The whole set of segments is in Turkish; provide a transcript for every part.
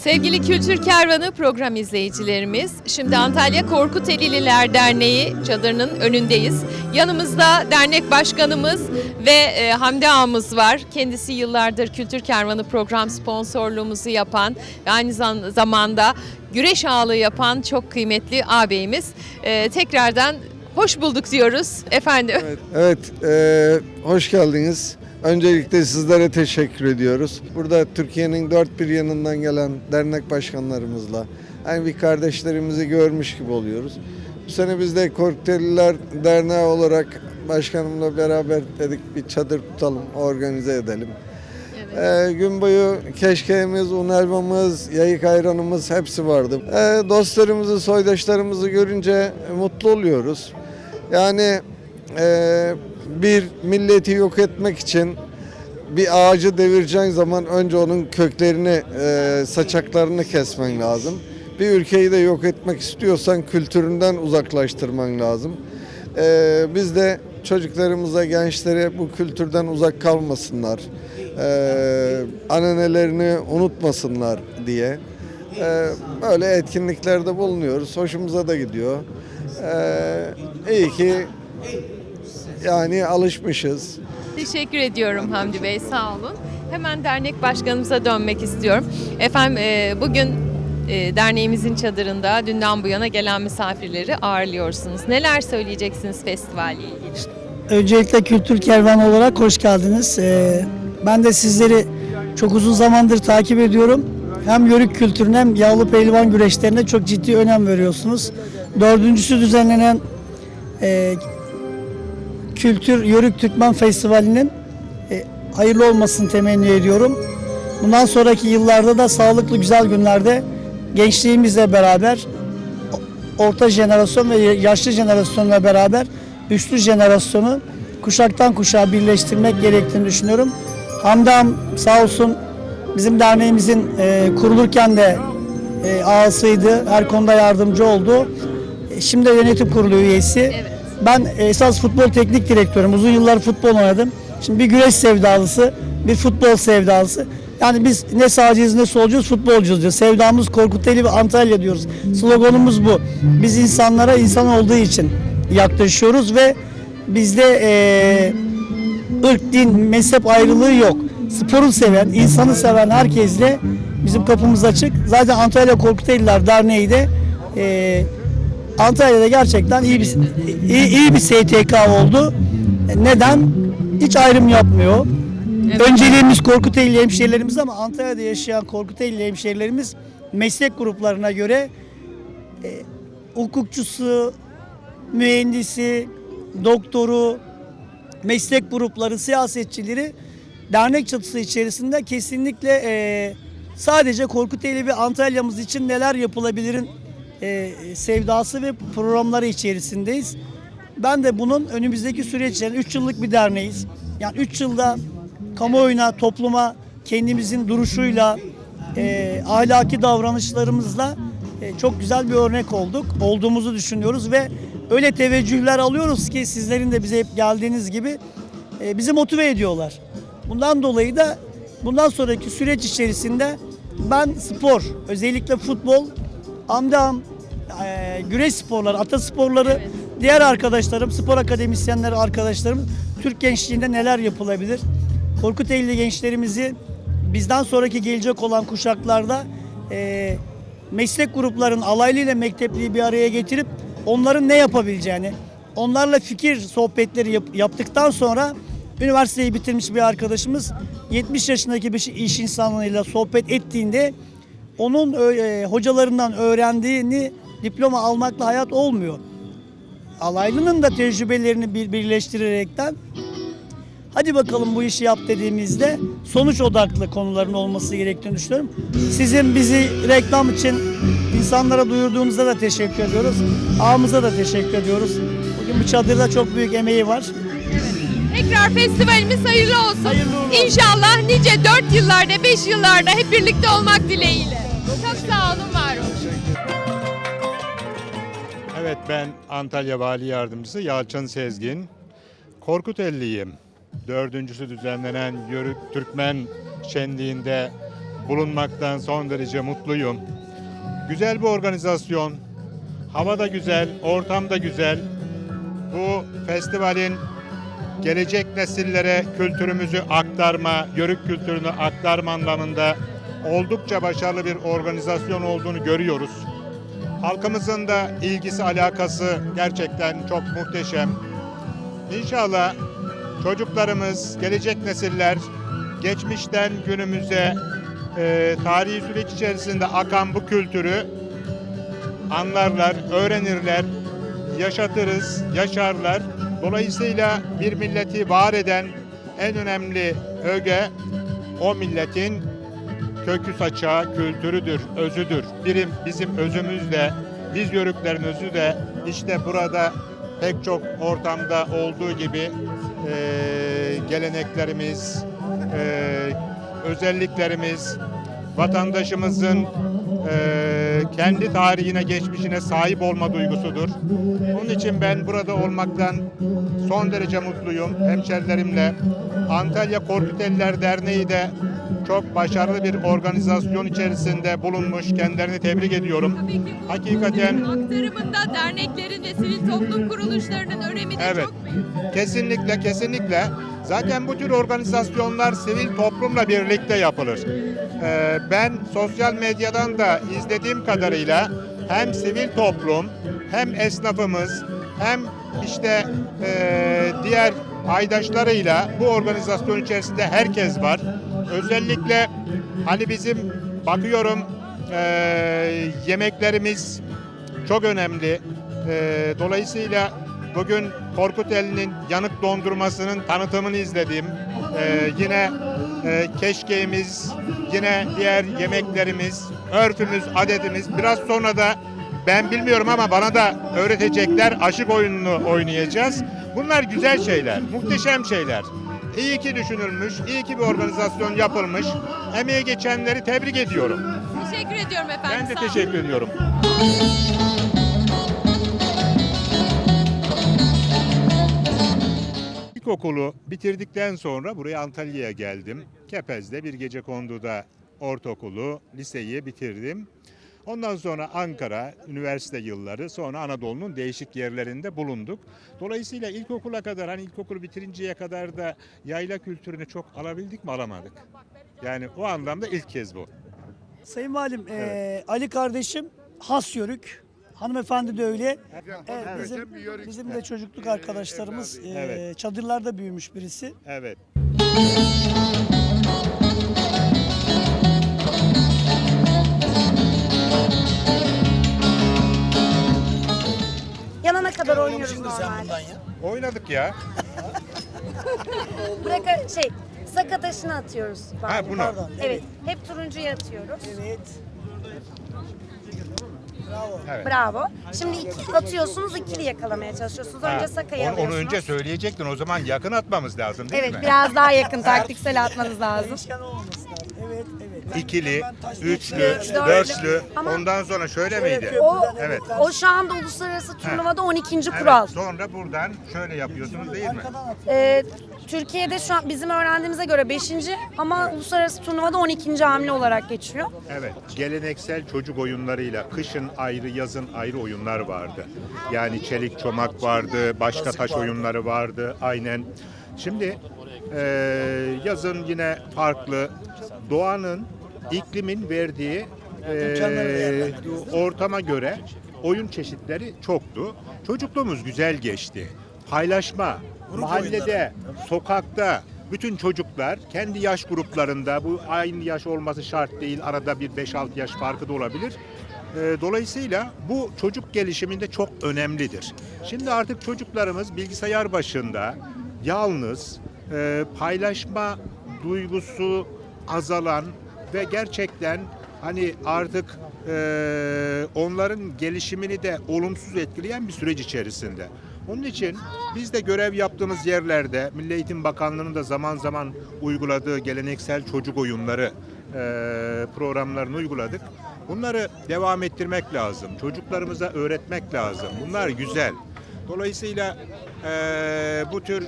Sevgili Kültür Kervanı program izleyicilerimiz, şimdi Antalya Korkutelililer Derneği çadırının önündeyiz. Yanımızda dernek başkanımız ve Hamdi ağamız var. Kendisi yıllardır Kültür Kervanı program sponsorluğumuzu yapan ve aynı zamanda güreş ağalığı yapan çok kıymetli ağabeyimiz. Tekrardan hoş bulduk diyoruz efendim. Evet, hoş geldiniz. Öncelikle sizlere teşekkür ediyoruz. Burada Türkiye'nin dört bir yanından gelen dernek başkanlarımızla yani bir kardeşlerimizi görmüş gibi oluyoruz. Bu sene biz de Korkuteliler Derneği olarak başkanımla beraber dedik bir çadır tutalım, organize edelim. Evet. Gün boyu keşkeğimiz, un helvamız, yayık ayranımız hepsi vardı. Dostlarımızı, soydaşlarımızı görünce mutlu oluyoruz. Yani bir milleti yok etmek için bir ağacı devireceğin zaman önce onun köklerini, saçaklarını kesmen lazım. Bir ülkeyi de yok etmek istiyorsan kültüründen uzaklaştırman lazım. Biz de çocuklarımıza, gençlere bu kültürden uzak kalmasınlar, annelerini unutmasınlar diye böyle etkinliklerde bulunuyoruz. Hoşumuza da gidiyor. İyi ki yani alışmışız. Teşekkür ediyorum Hamdi Bey, sağ olun. Hemen dernek başkanımıza dönmek istiyorum. Efendim bugün derneğimizin çadırında dünden bu yana gelen misafirleri ağırlıyorsunuz. Neler söyleyeceksiniz festivalle ilgili? Öncelikle Kültür Kervanı olarak hoş geldiniz. Ben de sizleri çok uzun zamandır takip ediyorum. Hem yörük kültürüne hem yağlı pehlivan güreşlerine çok ciddi önem veriyorsunuz. Dördüncüsü düzenlenen Kültür Yörük Türkmen Festivali'nin hayırlı olmasını temenni ediyorum. Bundan sonraki yıllarda da sağlıklı güzel günlerde gençliğimizle beraber orta jenerasyon ve yaşlı jenerasyonla beraber üçlü jenerasyonu kuşaktan kuşağa birleştirmek gerektiğini düşünüyorum. Hamdi ağam sağ olsun bizim derneğimizin kurulurken de ağasıydı. Her konuda yardımcı oldu. Şimdi de yönetim kurulu üyesi. Evet. Ben esas futbol teknik direktörüm. Uzun yıllar futbol oynadım. Şimdi bir güreş sevdalısı, bir futbol sevdalısı. Yani biz ne sağcıyız ne solcuyuz, futbolcuyuz diyor. Sevdamız Korkuteli ve Antalya diyoruz. Sloganımız bu. Biz insanlara insan olduğu için yaklaşıyoruz ve bizde ırk, din, mezhep ayrılığı yok. Sporu seven, insanı seven herkesle bizim kapımız açık. Zaten Antalya Korkuteliler Derneği de Antalya'da gerçekten iyi bir STK oldu. Neden? Hiç ayrım yapmıyor. Evet. Önceliğimiz Korkuteli hemşehrilerimiz ama Antalya'da yaşayan Korkuteli hemşehrilerimiz meslek gruplarına göre hukukçusu, mühendisi, doktoru, meslek grupları, siyasetçileri dernek çatısı içerisinde kesinlikle sadece Korkuteli ve Antalya'mız için neler yapılabilirin sevdası ve programları içerisindeyiz. Ben de bunun önümüzdeki süreç için 3 yıllık bir derneğiz. Yani 3 yılda kamuoyuna, topluma kendimizin duruşuyla, ahlaki davranışlarımızla çok güzel bir örnek olduğumuzu düşünüyoruz ve öyle teveccühler alıyoruz ki sizlerin de bize hep geldiğiniz gibi bizi motive ediyorlar. Bundan dolayı da bundan sonraki süreç içerisinde ben spor, özellikle futbol, Hamdi ağam, güreş sporları, atasporları, evet. Diğer arkadaşlarım, spor akademisyenleri arkadaşlarım, Türk gençliğinde neler yapılabilir? Korkuteli gençlerimizi bizden sonraki gelecek olan kuşaklarda meslek gruplarının alaylı ile mektepliği bir araya getirip onların ne yapabileceğini, onlarla fikir sohbetleri yaptıktan sonra üniversiteyi bitirmiş bir arkadaşımız 70 yaşındaki bir iş insanıyla sohbet ettiğinde onun hocalarından öğrendiğini diploma almakla hayat olmuyor. Alaylının da tecrübelerini birleştirerekten hadi bakalım bu işi yap dediğimizde sonuç odaklı konuların olması gerektiğini düşünüyorum. Sizin bizi reklam için insanlara duyurduğunuzda da teşekkür ediyoruz. Ağamıza da teşekkür ediyoruz. Bugün bu çadırda çok büyük emeği var. Tekrar festivalimiz hayırlı olsun. Hayırlı olsun. İnşallah nice 4 yıllarda, 5 yıllarda hep birlikte olmak dileğiyle. Çok sağ olun, var olun. Evet, ben Antalya Vali Yardımcısı Yalçın Sezgin. Korkutelliyim. Dördüncüsü düzenlenen Yörük Türkmen Şenliği'nde bulunmaktan son derece mutluyum. Güzel bir organizasyon, hava da güzel, ortam da güzel. Bu festivalin gelecek nesillere kültürümüzü aktarma, yörük kültürünü aktarma anlamında oldukça başarılı bir organizasyon olduğunu görüyoruz. Halkımızın da ilgisi, alakası gerçekten çok muhteşem. İnşallah çocuklarımız, gelecek nesiller geçmişten günümüze tarihi süreç içerisinde akan bu kültürü anlarlar, öğrenirler, yaşatırız, yaşarlar. Dolayısıyla bir milleti var eden en önemli öge o milletin kökü saçağı kültürüdür, özüdür. Bizim özümüz de, biz yörüklerin özü de işte burada pek çok ortamda olduğu gibi geleneklerimiz, özelliklerimiz, vatandaşımızın kendi tarihine, geçmişine sahip olma duygusudur. Onun için ben burada olmaktan son derece mutluyum. Hemşerilerimle Antalya Korkuteliler Derneği de çok başarılı bir organizasyon içerisinde bulunmuş. Kendilerini tebrik ediyorum. Tabii ki bu Hakikaten aktarımında derneklerin ve sivil toplum kuruluşlarının önemi de evet. çok büyük. Kesinlikle, kesinlikle. Zaten bu tür organizasyonlar sivil toplumla birlikte yapılır. Ben sosyal medyadan da izlediğim kadarıyla hem sivil toplum, hem esnafımız, hem işte diğer paydaşlarıyla bu organizasyon içerisinde herkes var. Özellikle hani bizim bakıyorum yemeklerimiz çok önemli. Dolayısıyla bugün Korkuteli'nin yanık dondurmasının tanıtımını izledim. Yine keşkeğimiz, yine diğer yemeklerimiz, örfümüz, adetimiz. Biraz sonra da ben bilmiyorum ama bana da öğretecekler, aşık oyununu oynayacağız. Bunlar güzel şeyler, muhteşem şeyler. İyi ki düşünülmüş, iyi ki bir organizasyon yapılmış. Emeği geçenleri tebrik ediyorum. Teşekkür ediyorum efendim. Ben de Sağ olun. teşekkür ediyorum. İlkokulu bitirdikten sonra buraya Antalya'ya geldim. Kepez'de bir gecekonduda ortaokulu, liseyi bitirdim. Ondan sonra Ankara, üniversite yılları, sonra Anadolu'nun değişik yerlerinde bulunduk. Dolayısıyla ilkokula kadar, hani ilkokulu bitirinceye kadar da yayla kültürünü çok alabildik mi, alamadık. Yani o anlamda ilk kez bu. Sayın Valim, Evet. Ali kardeşim has yörük. Hanımefendi de öyle. Evet, Evet. bizim de çocukluk arkadaşlarımız Evet. çadırlarda büyümüş birisi. Evet. Yanana kadar oynuyoruz normalde. Oynadık ya. Saka taşını atıyoruz. Ha, bunu. Pardon. Evet, hep turuncuya atıyoruz. Evet. Bravo. Evet. Bravo. Şimdi iki atıyorsunuz, ikili yakalamaya çalışıyorsunuz. Önce Ha, sakayı onu alıyorsunuz. önce söyleyecektin. O zaman yakın atmamız lazım değil Evet, mi? biraz daha yakın taktiksel atmanız lazım. Değişken olmaması lazım. Evet, evet. İkili, üçlü, Dörtlü. dörtlü. Ama- Ondan sonra şöyle miydi? O, Evet. o şu anda uluslararası turnuvada 12. Evet, kural. sonra buradan şöyle yapıyorsunuz değil mi? Arkadan atıyor. Türkiye'de şu an bizim öğrendiğimize göre 5. ama uluslararası turnuvada 12. hamle olarak geçiyor. Evet, geleneksel çocuk oyunlarıyla kışın ayrı, yazın ayrı oyunlar vardı. Yani çelik çomak vardı, başka taş oyunları vardı, aynen. Şimdi yazın yine farklı. Doğanın, iklimin verdiği ortama göre oyun çeşitleri çoktu. Çocukluğumuz güzel geçti. Paylaşma, mahallede, sokakta bütün çocuklar kendi yaş gruplarında, bu aynı yaş olması şart değil, arada bir 5-6 yaş farkı da olabilir. Dolayısıyla bu çocuk gelişiminde çok önemlidir. Şimdi artık çocuklarımız bilgisayar başında, yalnız, paylaşma duygusu azalan ve gerçekten hani artık onların gelişimini de olumsuz etkileyen bir süreç içerisinde. Onun için biz de görev yaptığımız yerlerde Milli Eğitim Bakanlığı'nın da zaman zaman uyguladığı geleneksel çocuk oyunları programlarını uyguladık. Bunları devam ettirmek lazım. Çocuklarımıza öğretmek lazım. Bunlar güzel. Dolayısıyla bu tür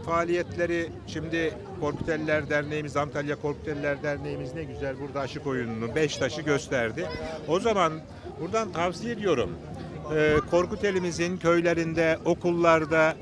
faaliyetleri şimdi Korkuteliler Derneğimiz, Antalya Korkuteliler Derneğimiz ne güzel burada aşık oyununu, 5 taşı gösterdi. O zaman buradan tavsiye ediyorum. Korkutelimizin köylerinde, okullarda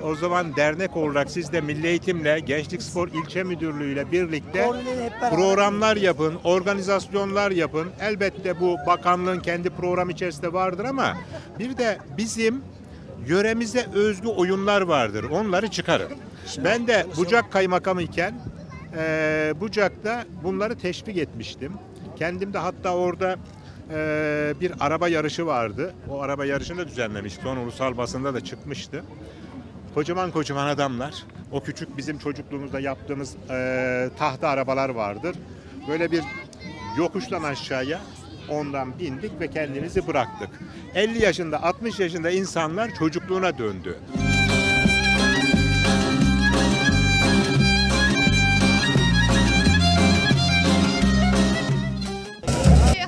o zaman dernek olarak siz de Milli Eğitim'le, Gençlik Spor İlçe Müdürlüğü ile birlikte Koordineli hep beraber. programlar yapın, organizasyonlar yapın. Elbette bu bakanlığın kendi programı içerisinde vardır ama bir de bizim yöremize özgü oyunlar vardır. Onları çıkarın. Ben de Bucak Kaymakamı iken Bucak'ta bunları teşvik etmiştim. Kendim de hatta orada bir araba yarışı vardı. O araba yarışını da düzenlemiştik. Son ulusal basında da çıkmıştı. Kocaman kocaman adamlar. O küçük bizim çocukluğumuzda yaptığımız tahta arabalar vardır. Böyle bir yokuştan aşağıya ondan bindik ve kendimizi bıraktık. 50 yaşında, 60 yaşında insanlar çocukluğuna döndü.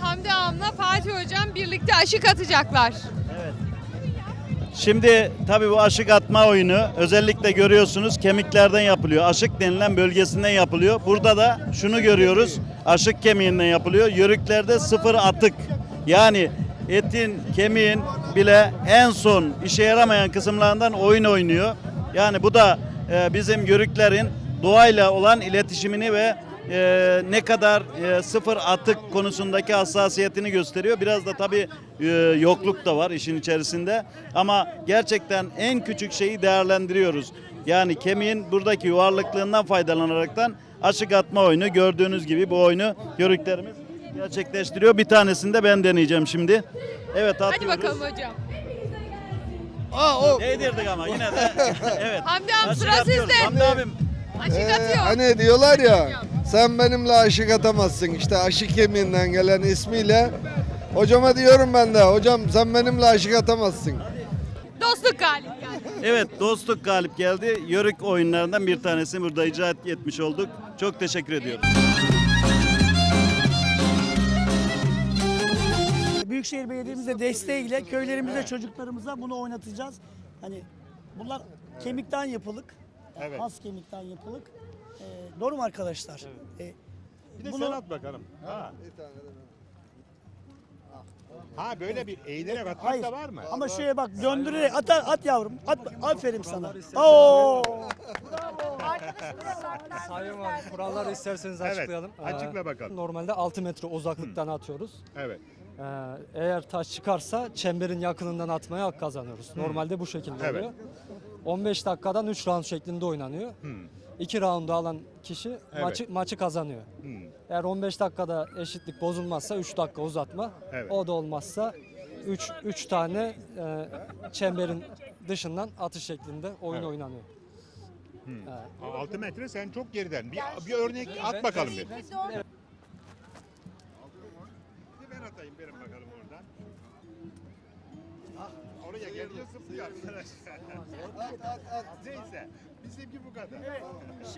Hamdi ağamla Fatih hocam birlikte aşık atacaklar. Şimdi tabii bu aşık atma oyunu özellikle görüyorsunuz kemiklerden yapılıyor. Aşık denilen bölgesinden yapılıyor. Burada da şunu görüyoruz. Aşık kemiğinden yapılıyor. Yörüklerde sıfır atık. Yani etin, kemiğin bile en son işe yaramayan kısımlarından oyun oynuyor. Yani bu da bizim yörüklerin doğayla olan iletişimini ve ne kadar sıfır atık konusundaki hassasiyetini gösteriyor. Biraz da tabii yokluk da var işin içerisinde. Ama gerçekten en küçük şeyi değerlendiriyoruz. Yani kemiğin buradaki yuvarlıklığından faydalanaraktan aşık atma oyunu gördüğünüz gibi bu oyunu yörüklerimiz gerçekleştiriyor. Bir tanesini de ben deneyeceğim şimdi. Evet Hadi atıyoruz. bakalım hocam. Değdirdik ama yine de. Evet. Hamdi ağam Aşık sıra atıyoruz. sizde. Hamdi abim. Aşık atıyor. Hani diyorlar ya, sen benimle aşık atamazsın. İşte aşık yeminden gelen ismiyle. Hocama diyorum ben de, hocam sen benimle aşık atamazsın. Dostluk galip yani. Evet dostluk galip geldi. Yörük oyunlarından bir tanesini burada icra etmiş olduk. Çok teşekkür ediyorum. Büyükşehir Belediye'mizin desteğiyle köylerimizde çocuklarımıza bunu oynatacağız. Hani bunlar kemikten yapılık. Evet. Has kemikten yapılık. Doğru mu arkadaşlar? Bir de Bunu- sen at bakalım. Ha böyle bir eğilerek atmak Hayır. da var mı? Ama şuraya bak döndürerek at yavrum. At, aferin sana. Oo! Sayın Valim, kuralları isterseniz Evet, açıklayalım. açıkla bakalım. Normalde 6 metre uzaklıktan atıyoruz. Evet. Eğer taş çıkarsa çemberin yakınından atmaya hak kazanıyoruz. Normalde bu şekilde Evet. oluyor. 15 dakikadan 3 round şeklinde oynanıyor. 2 roundu alan kişi Evet. maçı kazanıyor. Eğer 15 dakikada eşitlik bozulmazsa 3 dakika uzatma. Evet. O da olmazsa 3 tane çemberin dışından atış şeklinde oyun Evet. oynanıyor. 6 metre sen çok geriden. Bir örnek at bakalım bir. Ben atayım benim bakalım oradan. Oraya geliyor zıplıyor arkadaşlar. Neyse bizimki bu kadar.